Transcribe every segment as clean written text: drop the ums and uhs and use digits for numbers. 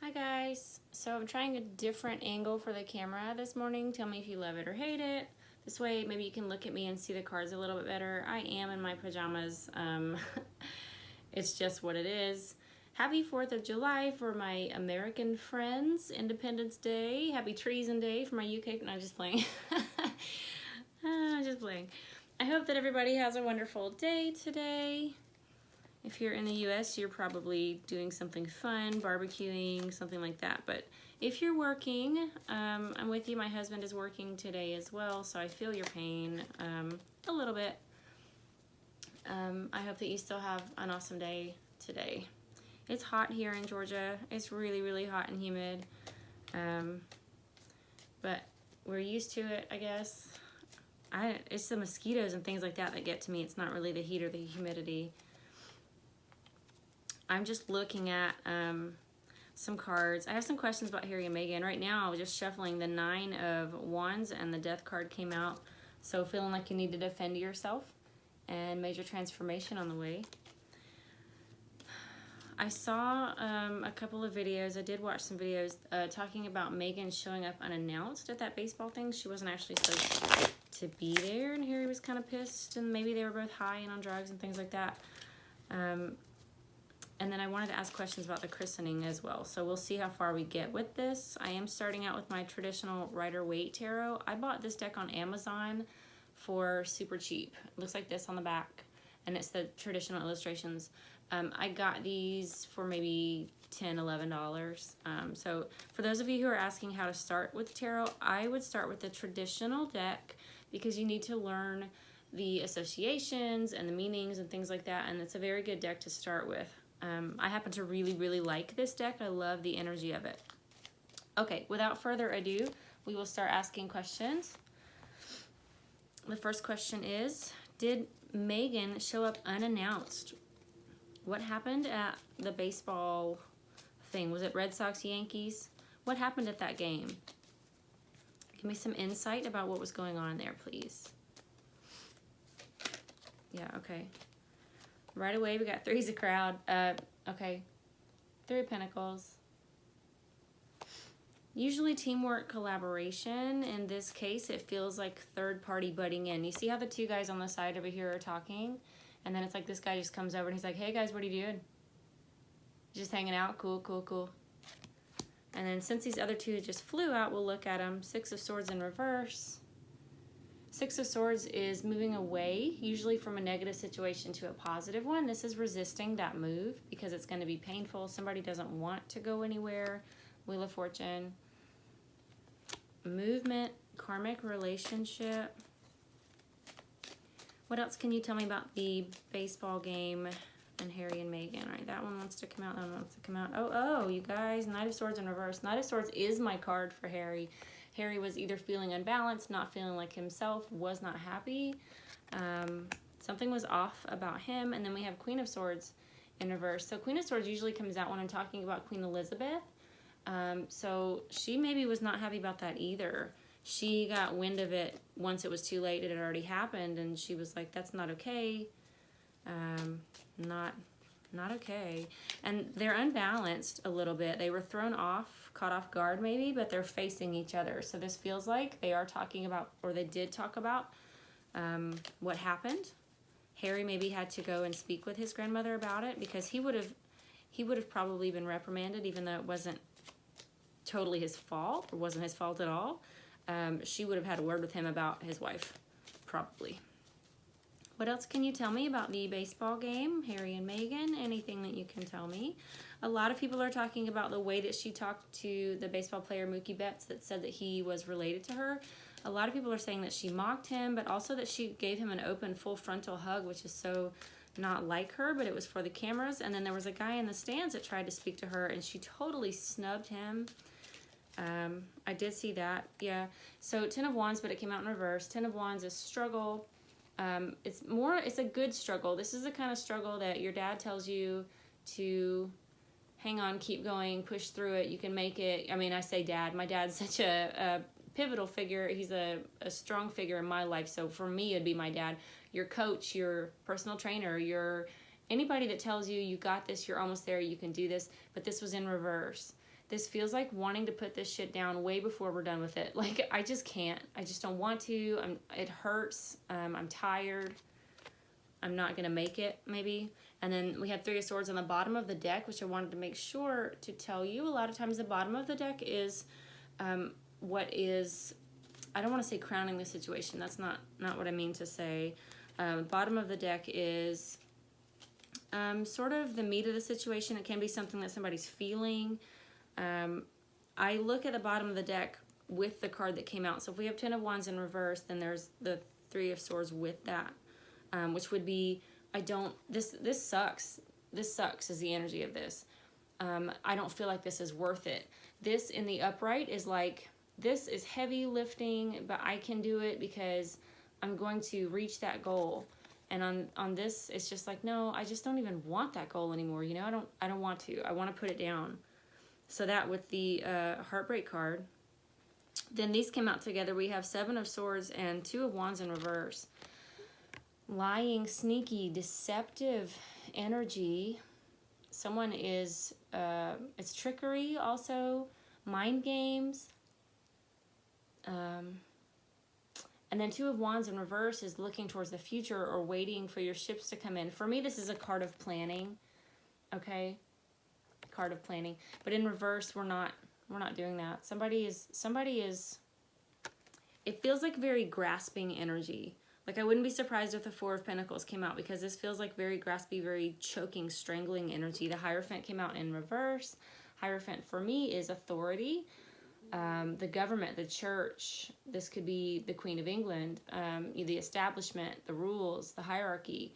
Hi guys, so I'm trying a different angle for the camera this morning. Tell me if you love it or hate it. This way maybe you can look at me and see the cards a little bit better. I am in my pajamas. It's just what it is. Happy 4th of July for my American friends. Independence Day. Happy Treason Day for my UK. No, just playing. Just playing. I hope that everybody has a wonderful day today. If you're in the US, you're probably doing something fun, barbecuing, something like that. But if you're working, I'm with you. My husband is working today as well, so I feel your pain a little bit. I hope that you still have an awesome day today. It's hot here in Georgia. It's really, really hot and humid. But we're used to it, I guess. It's the mosquitoes and things like that that get to me. It's not really the heat or the humidity. I'm just looking at some cards. I have some questions about Harry and Meghan. Right now, I was just shuffling the 9 of Wands and the Death card came out. So feeling like you need to defend yourself and major transformation on the way. I saw a couple of videos. I did watch some videos talking about Meghan showing up unannounced at that baseball thing. She wasn't actually supposed to be there, and Harry was kind of pissed, and maybe they were both high and on drugs and things like that. And then I wanted to ask questions about the christening as well. So we'll see how far we get with this. I am starting out with my traditional Rider-Waite tarot. I bought this deck on Amazon for super cheap. It looks like this on the back, and it's the traditional illustrations. I got these for maybe $10, $11. So for those of you who are asking how to start with tarot, I would start with the traditional deck because you need to learn the associations and the meanings and things like that, and it's a very good deck to start with. I happen to really, really like this deck. I love the energy of it. Okay, without further ado, we will start asking questions. The first question is, did Meghan show up unannounced? What happened at the baseball thing? Was it Red Sox, Yankees? What happened at that game? Give me some insight about what was going on there, please. Yeah, okay. Right away, we got threes of crowd. Okay, 3 of pentacles. Usually teamwork, collaboration. In this case, it feels like third party butting in. You see how the 2 guys on the side over here are talking? And then it's like this guy just comes over and he's like, hey guys, what are you doing? Just hanging out? Cool, cool, cool. And then since these other 2 just flew out, we'll look at them. 6 of Swords in reverse. 6 of Swords is moving away, usually from a negative situation to a positive one. This is resisting that move because it's going to be painful. Somebody doesn't want to go anywhere. Wheel of Fortune. Movement, karmic relationship. What else can you tell me about the baseball game and Harry and Meghan? All right, that one wants to come out, that one wants to come out. Oh, you guys, Knight of Swords in reverse. Knight of Swords is my card for Harry. Harry was either feeling unbalanced, not feeling like himself, was not happy. Something was off about him. And then we have Queen of Swords in reverse. So Queen of Swords usually comes out when I'm talking about Queen Elizabeth. So she maybe was not happy about that either. She got wind of it once it was too late. It had already happened. And she was like, that's not okay. Not okay. And they're unbalanced a little bit. They were thrown off, caught off guard maybe, but they're facing each other. So this feels like they are talking about, or they did talk about what happened. Harry maybe had to go and speak with his grandmother about it because he would have probably been reprimanded even though it wasn't totally his fault or wasn't his fault at all. She would have had a word with him about his wife, probably. What else can you tell me about the baseball game, Harry and Meghan? Anything that you can tell me? A lot of people are talking about the way that she talked to the baseball player Mookie Betts that said that he was related to her. A lot of people are saying that she mocked him, but also that she gave him an open, full frontal hug, which is so not like her, but it was for the cameras. And then there was a guy in the stands that tried to speak to her, and she totally snubbed him. I did see that, yeah. So 10 of Wands, but it came out in reverse. 10 of Wands is struggle. It's a good struggle. This is the kind of struggle that your dad tells you to hang on, keep going, push through it. You can make it. I mean, I say dad. My dad's such a pivotal figure. He's a strong figure in my life. So for me, it'd be my dad. Your coach, your personal trainer, your anybody that tells you you got this, you're almost there, you can do this. But this was in reverse. This feels like wanting to put this shit down way before we're done with it. Like, I just can't. I just don't want to. It hurts. I'm tired. I'm not going to make it, maybe. And then we have Three of Swords on the bottom of the deck, which I wanted to make sure to tell you. A lot of times the bottom of the deck is what is, I don't want to say crowning the situation. That's not what I mean to say. Bottom of the deck is sort of the meat of the situation. It can be something that somebody's feeling. I look at the bottom of the deck with the card that came out. So if we have Ten of Wands in reverse, then there's the Three of Swords with that, which would be, this sucks. This sucks is the energy of this. I don't feel like this is worth it. This in the upright is like, this is heavy lifting, but I can do it because I'm going to reach that goal. And on this, it's just like, no, I just don't even want that goal anymore. You know, I don't want to. I want to put it down. So that with the Heartbreak card. Then these came out together. We have Seven of Swords and Two of Wands in reverse. Lying, sneaky, deceptive energy. Someone is, it's trickery also, mind games. And then Two of Wands in reverse is looking towards the future or waiting for your ships to come in. For me, this is a card of planning, okay? Card of planning. But in reverse, we're not doing that. Somebody is, it feels like very grasping energy. Like, I wouldn't be surprised if the Four of Pentacles came out, because this feels like very graspy, very choking, strangling energy. The Hierophant came out in reverse. Hierophant for me is authority. The government, the church, this could be the Queen of England, the establishment, the rules, the hierarchy.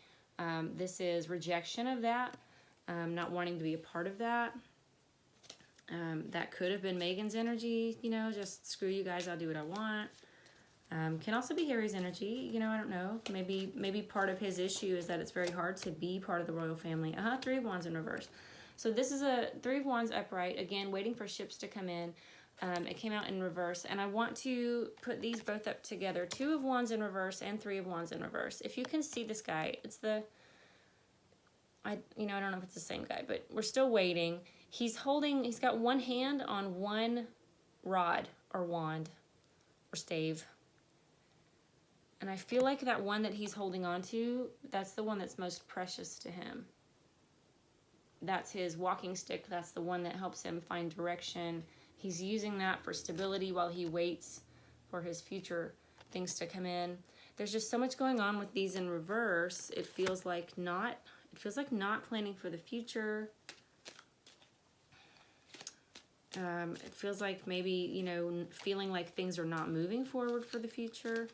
This is rejection of that, not wanting to be a part of that. That could have been Meghan's energy, you know, just screw you guys, I'll do what I want. Can also be Harry's energy, you know, I don't know. Maybe part of his issue is that it's very hard to be part of the royal family. Three of Wands in reverse. So this is a Three of Wands upright, again, waiting for ships to come in. It came out in reverse, and I want to put these both up together. Two of Wands in reverse and Three of Wands in reverse. If you can see this guy, it's I don't know if it's the same guy, but we're still waiting. He's got one hand on one rod or wand or stave. And I feel like that one that he's holding on to, that's the one that's most precious to him. That's his walking stick. That's the one that helps him find direction. He's using that for stability while he waits for his future things to come in. There's just so much going on with these in reverse. It feels like not planning for the future. It feels like maybe, feeling like things are not moving forward for the future.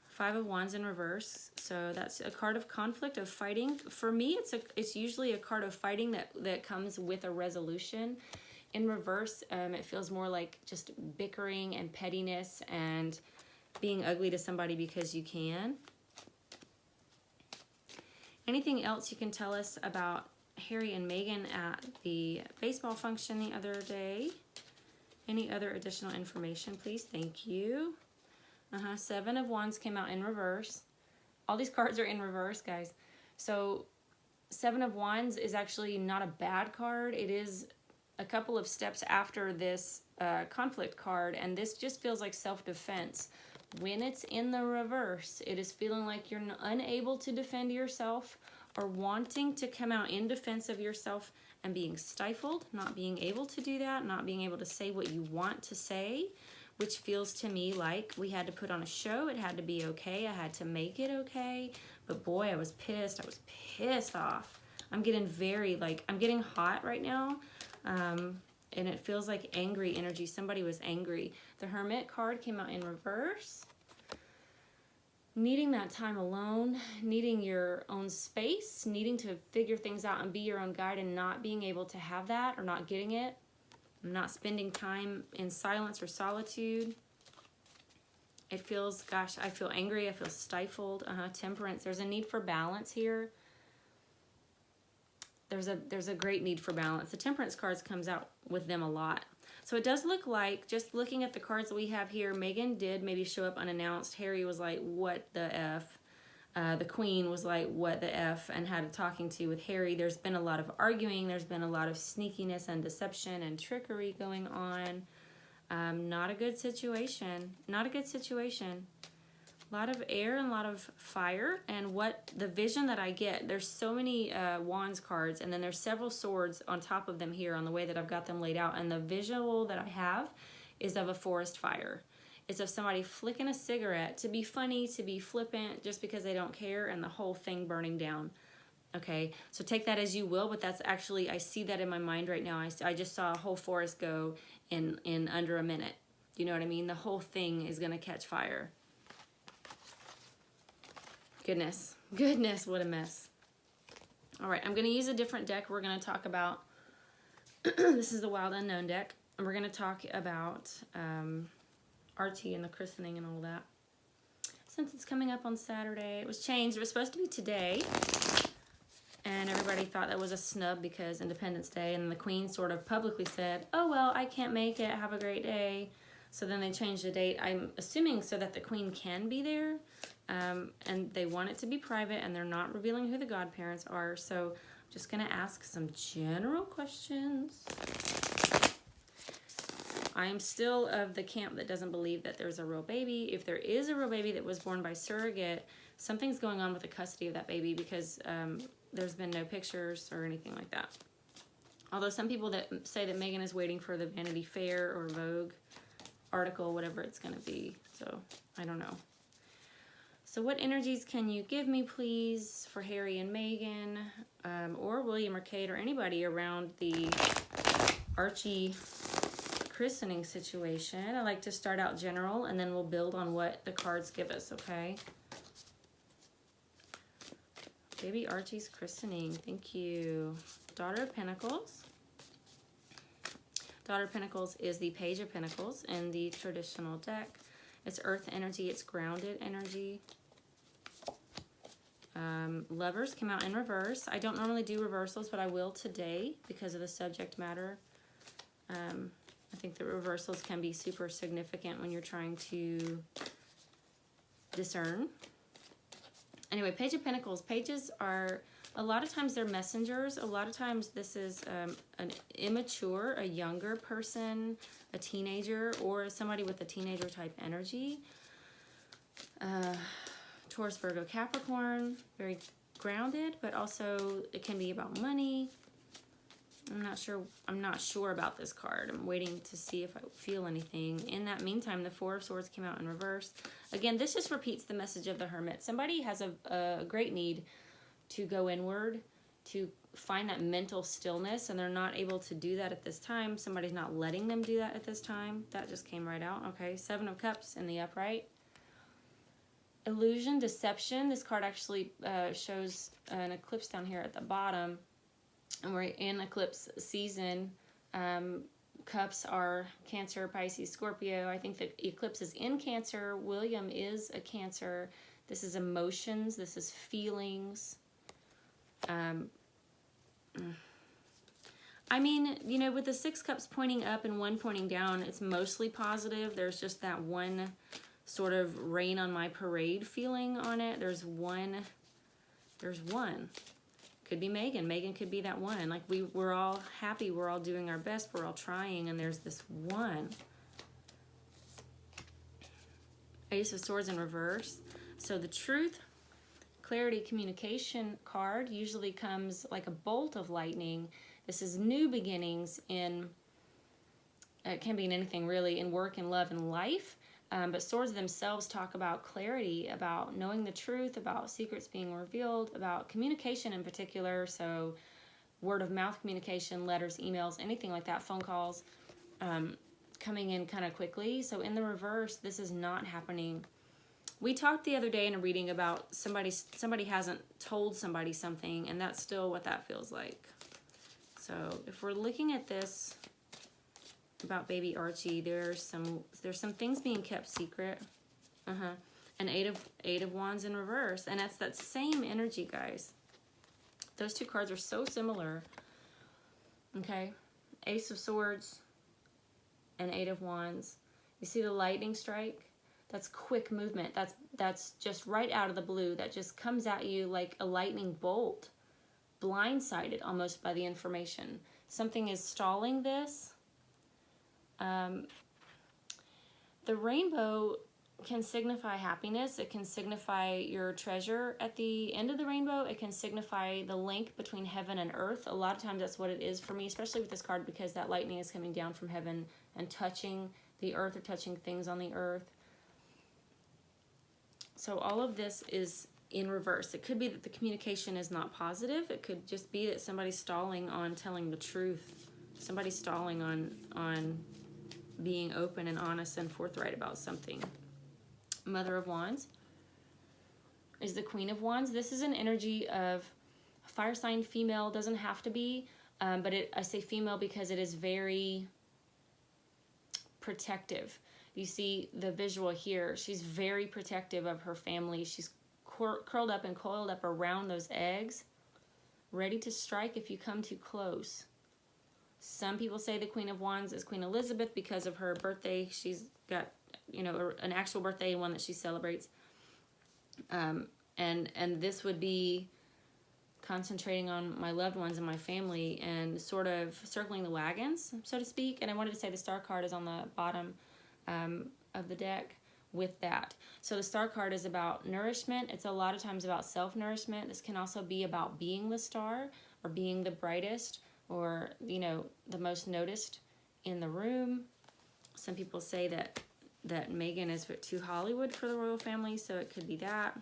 Five of Wands in reverse. So that's a card of conflict, of fighting. For me, it's usually a card of fighting that comes with a resolution. In reverse, it feels more like just bickering and pettiness and being ugly to somebody because you can. Anything else you can tell us about Harry and Meghan at the baseball function the other day? Any other additional information, please? Thank you. Seven of Wands came out in reverse. All these cards are in reverse, guys. So Seven of Wands is actually not a bad card. It is a couple of steps after this conflict card, and this just feels like self-defense. When it's in the reverse, it is feeling like you're unable to defend yourself or wanting to come out in defense of yourself and being stifled, not being able to do that, not being able to say what you want to say, which feels to me like we had to put on a show. It had to be okay. I had to make it okay. But boy, I was pissed. I was pissed off. I'm getting I'm getting hot right now. And it feels like angry energy. Somebody was angry. The Hermit card came out in reverse. Needing that time alone, needing your own space, needing to figure things out and be your own guide, and not being able to have that or not getting it. Not spending time in silence or solitude. It feels, gosh, I feel angry. I feel stifled. Temperance. There's a need for balance here. There's a great need for balance. The Temperance cards comes out with them a lot. So it does look like, just looking at the cards that we have here, Meghan did maybe show up unannounced. Harry was like, what the F? The Queen was like, what the F, and had a talking to with Harry. There's been a lot of arguing. There's been a lot of sneakiness and deception and trickery going on. Not a good situation. Not a good situation. A lot of air and a lot of fire. And what the vision that I get, there's so many wands cards, and then there's several swords on top of them here on the way that I've got them laid out. And the visual that I have is of a forest fire. It's of somebody flicking a cigarette to be funny, to be flippant, just because they don't care, and the whole thing burning down. Okay, so take that as you will, but that's actually, I see that in my mind right now. I just saw a whole forest go in under a minute. You know what I mean? The whole thing is going to catch fire. Goodness, what a mess. All right, I'm going to use a different deck. We're going to talk about, this is the Wild Unknown deck, and we're going to talk about Archie and the christening and all that. Since it's coming up on Saturday, it was changed. It was supposed to be today, and everybody thought that was a snub because Independence Day, and the Queen sort of publicly said, oh, well, I can't make it. Have a great day. So then they changed the date, I'm assuming so that the Queen can be there, and they want it to be private, and they're not revealing who the godparents are. So I'm just going to ask some general questions. I am still of the camp that doesn't believe that there's a real baby. If there is a real baby that was born by surrogate, something's going on with the custody of that baby, because there's been no pictures or anything like that. Although some people that say that Meghan is waiting for the Vanity Fair or Vogue article, whatever it's going to be. So I don't know. So what energies can you give me, please, for Harry and Meghan, or William or Kate, or anybody around the Archie christening situation? I like to start out general, and then we'll build on what the cards give us, okay? Baby Archie's christening. Thank you. Daughter of Pentacles. Daughter of Pentacles is the Page of Pentacles in the traditional deck. It's earth energy. It's grounded energy. Lovers came out in reverse. I don't normally do reversals, but I will today because of the subject matter. I think the reversals can be super significant when you're trying to discern. Anyway, Page of Pentacles. Pages are, a lot of times they're messengers. A lot of times this is an immature, a younger person, a teenager, or somebody with a teenager type energy. Taurus, Virgo, Capricorn. Very grounded, but also it can be about money. I'm not sure about this card. I'm waiting to see if I feel anything. In that meantime, the Four of Swords came out in reverse. Again, this just repeats the message of the Hermit. Somebody has a great need to go inward, to find that mental stillness, and they're not able to do that at this time. Somebody's not letting them do that at this time. That just came right out. Okay, Seven of Cups in the upright. Illusion, deception. This card actually shows an eclipse down here at the bottom. And we're in eclipse season. Cups are Cancer, Pisces, Scorpio. I think the eclipse is in Cancer. William is a Cancer. This is emotions. This is feelings. I mean, you know, with the Six Cups pointing up and one pointing down, it's mostly positive. There's just that one sort of rain on my parade feeling on it. There's one. Could be Meghan. Meghan could be that one. Like we're all happy. We're all doing our best. We're all trying. And there's this one. Ace of Swords in reverse. So the truth, clarity, communication card usually comes like a bolt of lightning. This is new beginnings in, it can be in anything really, in work and love and life. But swords themselves talk about clarity, about knowing the truth, about secrets being revealed, about communication in particular. So word of mouth communication, letters, emails, anything like that, phone calls, coming in kind of quickly. So in the reverse, this is not happening. We talked the other day in a reading about somebody hasn't told somebody something, and that's still what that feels like. So if we're looking at this about baby Archie, there's some things being kept secret. An eight of Wands in reverse, and that's that same energy, guys. Those two cards are so similar. Okay, Ace of Swords and Eight of Wands. You see the lightning strike? That's quick movement. That's just right out of the blue. That just comes at you like a lightning bolt, blindsided almost by the information. Something is stalling this. The rainbow can signify happiness. It can signify your treasure at the end of the rainbow. It can signify the link between heaven and earth. A lot of times that's what it is for me, especially with this card, because that lightning is coming down from heaven and touching the earth or touching things on the earth. So all of this is in reverse. It could be that the communication is not positive. It could just be that somebody's stalling on telling the truth. Somebody's stalling on being open and honest and forthright about something. Mother of Wands is the Queen of Wands. This is an energy of fire sign female. Doesn't have to be, but I say female because it is very protective. You see the visual here. She's very protective of her family. She's curled up and coiled up around those eggs, ready to strike if you come too close. Some people say the Queen of Wands is Queen Elizabeth because of her birthday. She's got, you know, an actual birthday and one that she celebrates. And this would be concentrating on my loved ones and my family and sort of circling the wagons, so to speak. And I wanted to say the star card is on the bottom of the deck with that. So the star card is about nourishment. It's a lot of times about self-nourishment. This can also be about being the star or being the brightest or, you know, the most noticed in the room. Some people say that Meghan is too Hollywood for the royal family, so it could be that.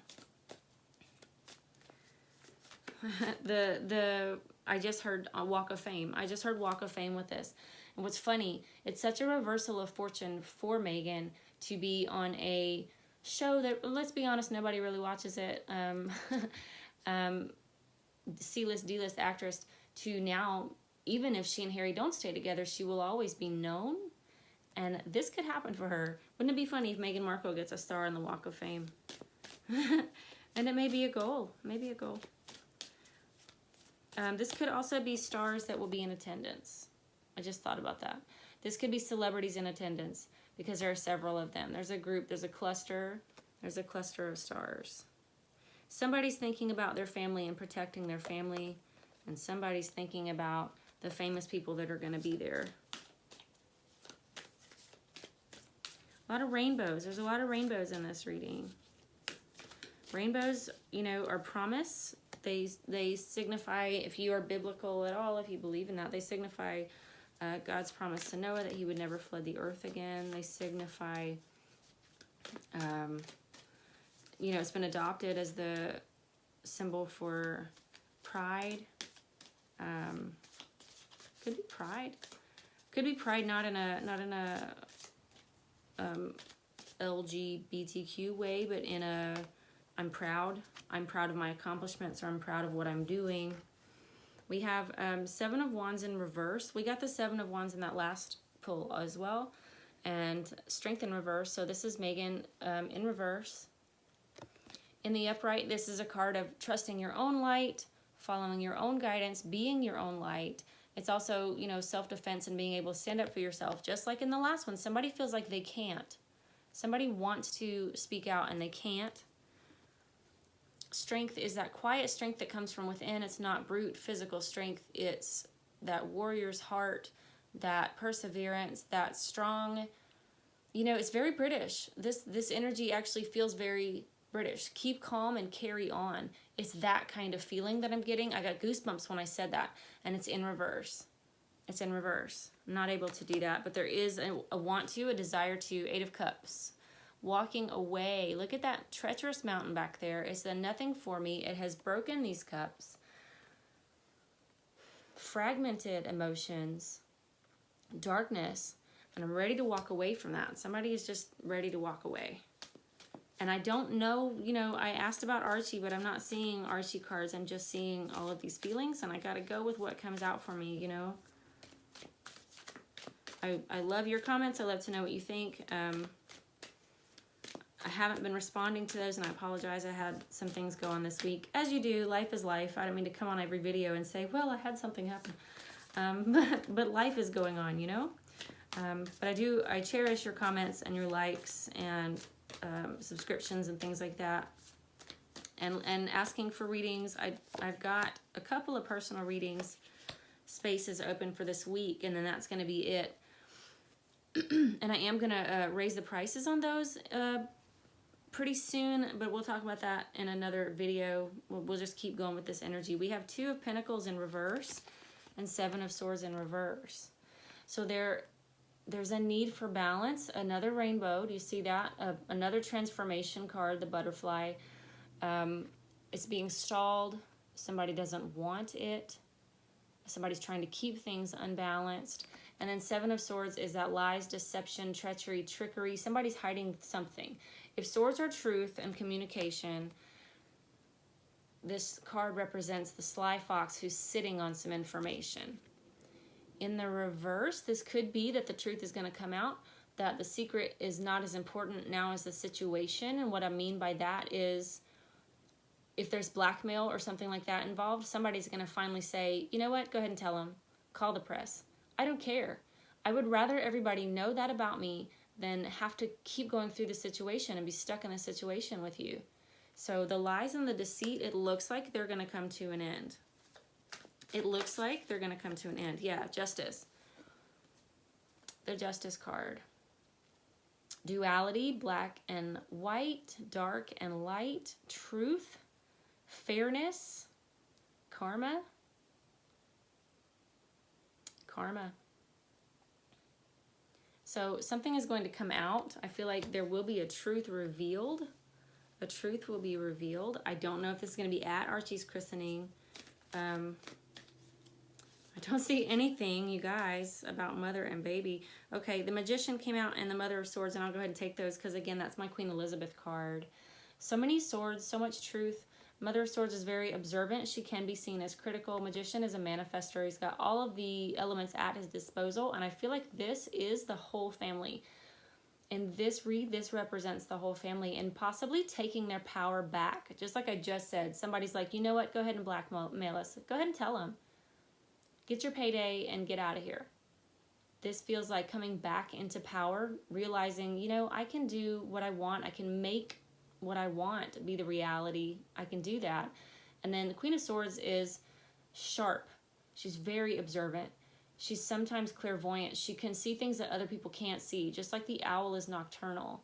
I just heard Walk of Fame. I just heard Walk of Fame with this. And what's funny, it's such a reversal of fortune for Meghan to be on a show that, let's be honest, nobody really watches it. C-list, D-list actress, to now, even if she and Harry don't stay together, she will always be known. And this could happen for her. Wouldn't it be funny if Meghan Markle gets a star on the Walk of Fame? And it may be a goal. Maybe a goal. This could also be stars that will be in attendance. I just thought about that. This could be celebrities in attendance because there are several of them. There's a group, there's a cluster of stars. Somebody's thinking about their family and protecting their family, and somebody's thinking about the famous people that are going to be there. A lot of rainbows. There's a lot of rainbows in this reading. Rainbows, you know, are promise. They signify, if you are biblical at all, if you believe in that, they signify God's promise to Noah that he would never flood the earth again. They signify, you know, it's been adopted as the symbol for pride. Could be pride. Could be pride, not in a LGBTQ way, but in a I'm proud of my accomplishments, or I'm proud of what I'm doing. We have Seven of Wands in reverse. We got the Seven of Wands in that last pull as well. And Strength in reverse. So this is Meghan in reverse. In the upright, this is a card of trusting your own light, following your own guidance, being your own light. It's also, you know, self-defense and being able to stand up for yourself. Just like in the last one, somebody feels like they can't. Somebody wants to speak out and they can't. Strength is that quiet strength that comes from within. It's not brute physical strength. It's that warrior's heart, that perseverance, that strong, you know, it's very British. This energy actually feels very British. Keep calm and carry on. It's that kind of feeling that I'm getting. I got goosebumps when I said that, and it's in reverse. It's in reverse. I'm not able to do that, but there is a want to, a desire to. Eight of Cups. Walking away. Look at that treacherous mountain back there. It's done nothing for me. It has broken these cups. Fragmented emotions. Darkness. And I'm ready to walk away from that. Somebody is just ready to walk away. And I don't know, you know, I asked about Archie, but I'm not seeing Archie cards. I'm just seeing all of these feelings, and I got to go with what comes out for me, you know. I love your comments. I love to know what you think. I haven't been responding to those, and I apologize. I had some things go on this week. As you do, life is life. I don't mean to come on every video and say, well, I had something happen. But life is going on, you know? But I cherish your comments and your likes, and subscriptions and things like that. And asking for readings. I've got a couple of personal readings spaces open for this week, and then that's going to be it. And I am going to raise the prices on those pretty soon, but we'll talk about that in another video. We'll just keep going with this energy. We have 2 of Pentacles in reverse and 7 of Swords in reverse. So there's a need for balance. Another rainbow. Do you see that? Another transformation card, the butterfly. It's being stalled. Somebody doesn't want it. Somebody's trying to keep things unbalanced. And then 7 of Swords is that lies, deception, treachery, trickery. Somebody's hiding something. If swords are truth and communication, this card represents the sly fox who's sitting on some information. In the reverse, this could be that the truth is going to come out, that the secret is not as important now as the situation. And what I mean by that is, if there's blackmail or something like that involved, somebody's going to finally say, you know what, go ahead and tell them. Call the press. I don't care. I would rather everybody know that about me than have to keep going through the situation and be stuck in the situation with you. So the lies and the deceit, it looks like they're going to come to an end. It looks like they're going to come to an end. Yeah, justice. The justice card. Duality, black and white, dark and light, truth, fairness, karma. Karma. So something is going to come out. I feel like there will be a truth revealed. A truth will be revealed. I don't know if this is going to be at Archie's christening. I don't see anything, you guys, about mother and baby. Okay, the Magician came out and the Mother of Swords, and I'll go ahead and take those because, again, that's my Queen Elizabeth card. So many swords, so much truth. Mother of Swords is very observant. She can be seen as critical. Magician is a manifestor. He's got all of the elements at his disposal, and I feel like this is the whole family. In this read, this represents the whole family and possibly taking their power back. Just like I just said, somebody's like, you know what, go ahead and blackmail us. Go ahead and tell them. Get your payday and get out of here. This feels like coming back into power, realizing, you know, I can do what I want. I can make what I want be the reality. I can do that. And then the Queen of Swords is sharp. She's very observant. She's sometimes clairvoyant. She can see things that other people can't see, just like the owl is nocturnal.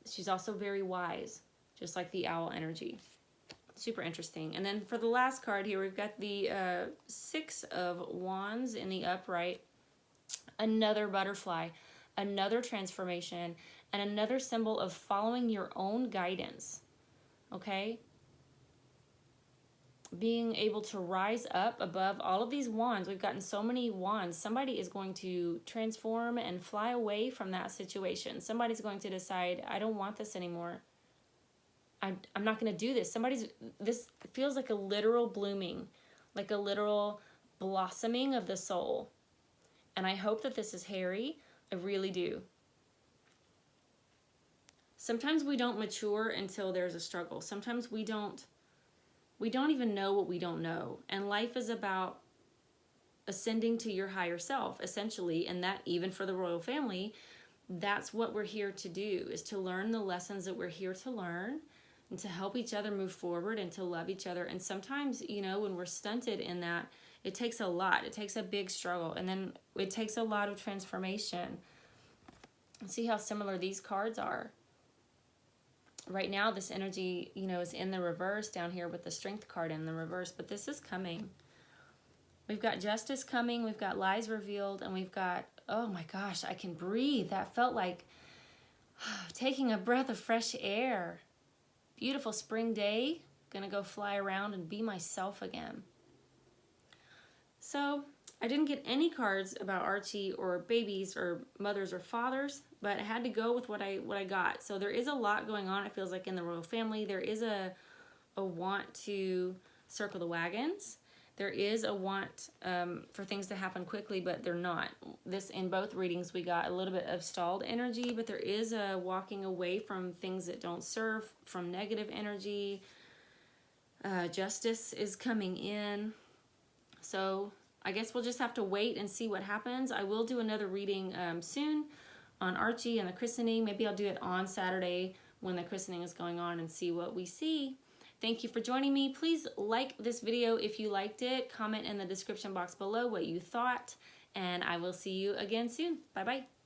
She's also very wise, just like the owl energy. Super interesting. And then for the last card here, we've got the 6 of Wands in the upright. Another butterfly, another transformation, and another symbol of following your own guidance. Okay? Being able to rise up above all of these wands. We've gotten so many wands. Somebody is going to transform and fly away from that situation. Somebody's going to decide, I don't want this anymore. I'm not going to do this. This feels like a literal blooming, like a literal blossoming of the soul. And I hope that this is hairy. I really do. Sometimes we don't mature until there's a struggle. Sometimes we don't even know what we don't know. And life is about ascending to your higher self, essentially. And that, even for the royal family, that's what we're here to do, is to learn the lessons that we're here to learn and to help each other move forward and to love each other. And sometimes, you know, when we're stunted in that, it takes a lot. It takes a big struggle. And then it takes a lot of transformation. See how similar these cards are. Right now, this energy, you know, is in the reverse down here with the Strength card in the reverse. But this is coming. We've got justice coming. We've got lies revealed. And we've got, oh my gosh, I can breathe. That felt like taking a breath of fresh air. Beautiful spring day. Gonna go fly around and be myself again. So I didn't get any cards about Archie or babies or mothers or fathers, but I had to go with what I got. So there is a lot going on, it feels like, in the royal family. There is a want to circle the wagons. There is a want for things to happen quickly, but they're not. This, in both readings, we got a little bit of stalled energy, but there is a walking away from things that don't serve, from negative energy. Justice is coming in. So I guess we'll just have to wait and see what happens. I will do another reading soon on Archie and the christening. Maybe I'll do it on Saturday when the christening is going on and see what we see. Thank you for joining me. Please like this video if you liked it. Comment in the description box below what you thought, and I will see you again soon. Bye-bye.